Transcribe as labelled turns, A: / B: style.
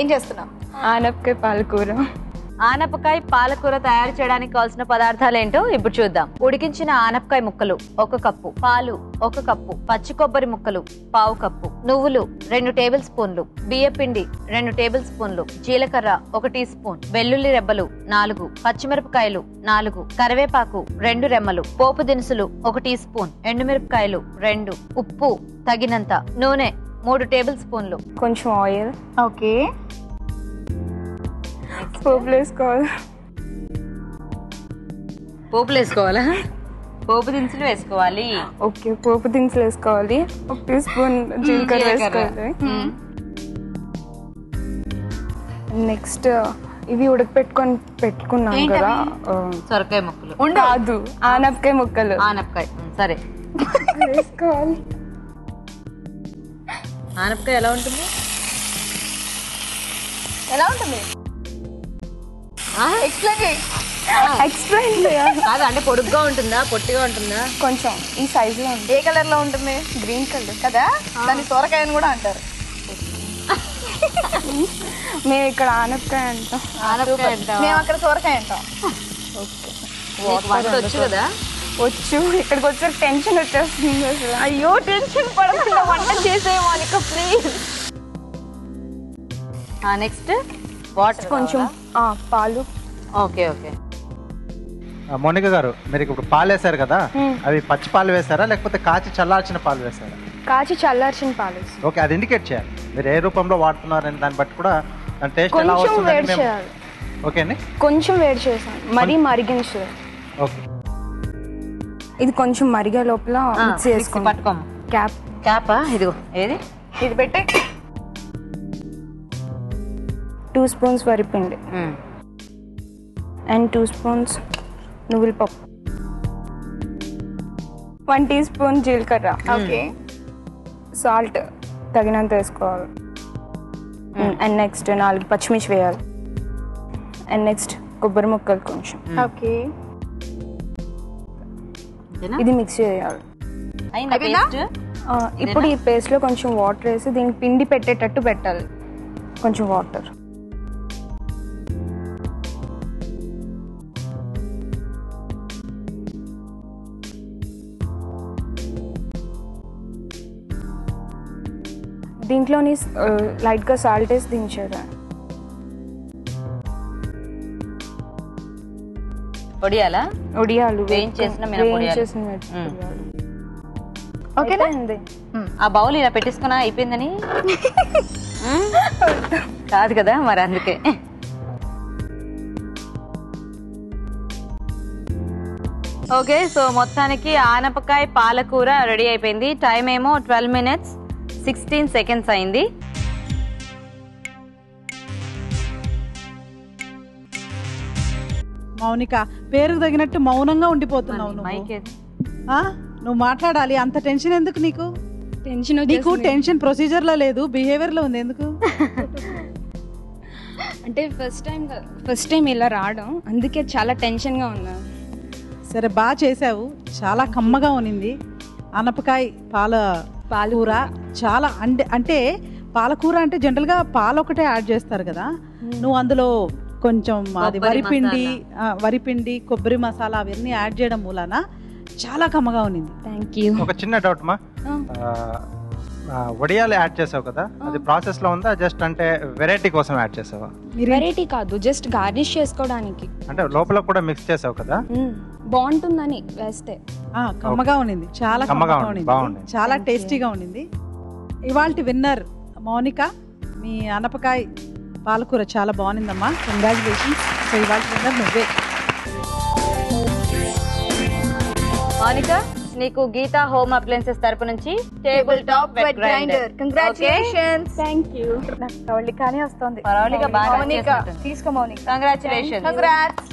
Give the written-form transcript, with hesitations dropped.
A: ఏం చేస్తున్నాం?
B: ఆనపకాయ పాలకూర.
C: ఆనపకాయ పాలకూర తయారు చేయడానికి కావాల్సిన పదార్థాలు ఏంటో ఇప్పుడు చూద్దాం. ఉడికించిన ఆనపకాయ ముక్కలు 1 కప్పు, పాలు 1 కప్పు, పచ్చి కొబ్బరి ముక్కలు 1/2 కప్పు, నువ్వులు 2 టేబుల్ స్పూన్లు, బియ్యపిండి 2 టేబుల్ స్పూన్లు, జీలకర్ర 1 టీ స్పూన్, వెల్లుల్లి రెబ్బలు 4, పచ్చిమిరపకాయలు 4, కరివేపాకు 2 రెమ్మలు, పోపు దినుసులు 1 టీ స్పూన్, ఎండుమిరపకాయలు 2, ఉప్పు తగినంత, నూనె 3 టేబుల్ స్పూన్లు,
B: కొంచెం ఆయిల్.
A: ఓకే,
B: పోపులు వేసుకోవాలి.
C: పోపులు వేసుకోవాలా? పోపు దినుసులు వేసుకోవాలి.
B: ఓకే, పోపు దినుసులు వేసుకోవాలి. 1 టీ స్పూన్ జీలకర్ర వేసుకోవాలి. నెక్స్ట్ ఇవి పెట్టుకున్నాం కదా,
C: సొరకాయ ముక్కలు
B: కాదు, ఆనపకాయ ముక్కలు.
C: ఆనపకాయ సరే
B: వేసుకోవాలి.
C: ఆనపకాయ ఎలా ఉంటుంది?
A: ఎలా ఉంటుంది?
B: ఎక్స్ప్లెయిన్ చేయాలి.
C: కాదు, అంటే పొడుగ్గా ఉంటుందా, పొట్టిగా ఉంటుందా?
B: కొంచెం ఈ సైజ్ లో ఉంటుంది.
A: ఏ కలర్ లో ఉంటుంది?
B: గ్రీన్ కలర్
A: కదా, దాన్ని సొరకాయ అని కూడా అంటారు.
B: మేము ఇక్కడ ఆనపకాయ అంటాం.
A: మేము అక్కడ సొరకాయ అంటాం.
C: వంట వచ్చు కదా?
B: వచ్చు. ఇక్కడికి వచ్చాక టెన్షన్ వచ్చేస్తుంది అసలు.
A: అయ్యో, టెన్షన్ పడకుండా వంట చేసే మౌనిక ప్లీజ్.
C: నెక్స్ట్ వాటర్
B: కొంచెం పాలు.
C: Okay okay.
D: మౌనిక గారు, మీరు ఇప్పుడు పాలు వేసారు కదా, అవి పచ్చి పాలు వేసారా లేకపోతే కాచి చల్లార్చిన పాలు వేసారా?
B: కాచి చల్లార్చిన పాలు.
D: ఓకే, అది ఇండికేట్ చేయాలి మీరు ఏ రూపంలో వాడుతున్నారని. దాన్ని బట్టి కూడా దాని టేస్ట్ ఎలా వస్తుంది. ఓకే అండి,
B: కొంచెం వేడి చేసాను, మరీ మరిగించలేదు.
D: ఓకే,
B: ఇది కొంచెం మరిగే లోపల మిక్స్ చేసుకోండి.
C: పట్టుకోము. క్యాపా? ఇదిగో, ఏది
A: ఇది పెట్టే.
B: 2 స్పూన్స్ వరిపిండి అండ్ 2 స్పూన్స్ నువ్వుల పప్పు, 1 టీ స్పూన్ జీలకర్ర.
A: ఓకే,
B: సాల్ట్ తగినంత వేసుకోవాలి. అండ్ నెక్స్ట్ 4 పచ్చిమిర్చి వేయాలి. అండ్ నెక్స్ట్ కొబ్బరి ముక్కలు కొంచెం.
A: ఓకే,
B: ఇది మిక్స్ చేయాలి. ఇప్పుడు ఈ పేస్ట్ లో కొంచెం వాటర్ వేసి దీనికి పిండి పెట్టేటట్టు పెట్టాలి. కొంచెం వాటర్. దీంట్లోని లైట్ గా సాల్ట్ వేసి దించారు.
C: ఒడియాలు వేయించేసిన
A: ఓకేనా?
C: ఆ బౌల్ ఇలా పెట్టేసుకున్నా అయిపోయిందని కాదు కదా, మరి అందుకే. ఓకే, సో మొత్తానికి ఆనపకాయ పాలకూర రెడీ అయిపోయింది. టైం ఏమో 12 minutes 16 seconds అయింది.
E: మౌనిక, పేరుకు తగినట్టు మౌనంగా ఉండిపోతున్నావు. నువ్వు మాట్లాడాలి. అంత టెన్షన్ ఎందుకు నీకు? నీకు టెన్షన్ ప్రొసీజర్ లో లేదు, బిహేవియర్ లో ఉంది. ఎందుకు
B: అంటే ఫస్ట్ టైం ఇలా రావడం, అందుకే చాలా టెన్షన్ గా ఉన్నా.
E: సరే, బాగా చేసావు. చాలా కమ్మగా ఉన్నింది. ఆనపకాయ పాలకూర చాలా అంటే పాలకూర అంటే జనరల్ గా పాలు ఒకటే యాడ్ చేస్తారు కదా, నువ్వు అందులో కొంచెం అది వరిపిండి కొబ్బరి మసాలా అవన్నీ యాడ్ చేయడం మూలాన చాలా కమ్మగా ఉన్నింది.
B: Thank you.
D: ఒక చిన్న డౌట్ మా, వడియాలు యాడ్ చేసావు కదా, అది ప్రాసెస్ లో ఉందా జస్ట్ అంటే వెరైటీ కోసం యాడ్ చేసావా?
B: వెరైటీ కాదు, జస్ట్ గార్నిష్ చేసుకోవడానికి.
D: అంటే లోపల కూడా మిక్స్ చేసావు కదా,
B: బాగుంటుందని వేస్తే.
E: కమ్మగా ఉన్నింది, చాలా కమ్మగా ఉన్నింది, చాలా టేస్టీగా ఉన్నింది. ఇవాల్టి విన్నర్ మౌనిక. మీ ఆనపకాయ పాలకూర చాలా బాగుందమ్మా, కంగ్రాచులేషన్స్. సో ఇవాల్టి విన్నర్ నువ్వే.
C: మౌనిక, నీకు గీతా హోమ్ అప్లయన్సెస్ తరపు నుంచి table top wet grinder.
A: Congratulations.
B: Thank you.
A: నాకు కవళికానే వస్తుంది.
C: పరవాలిగా బాగా
A: మౌనిక తీసుకో. మౌనిక,
C: కంగ్రాచులేషన్స్.
A: కంగ్రాట్స్.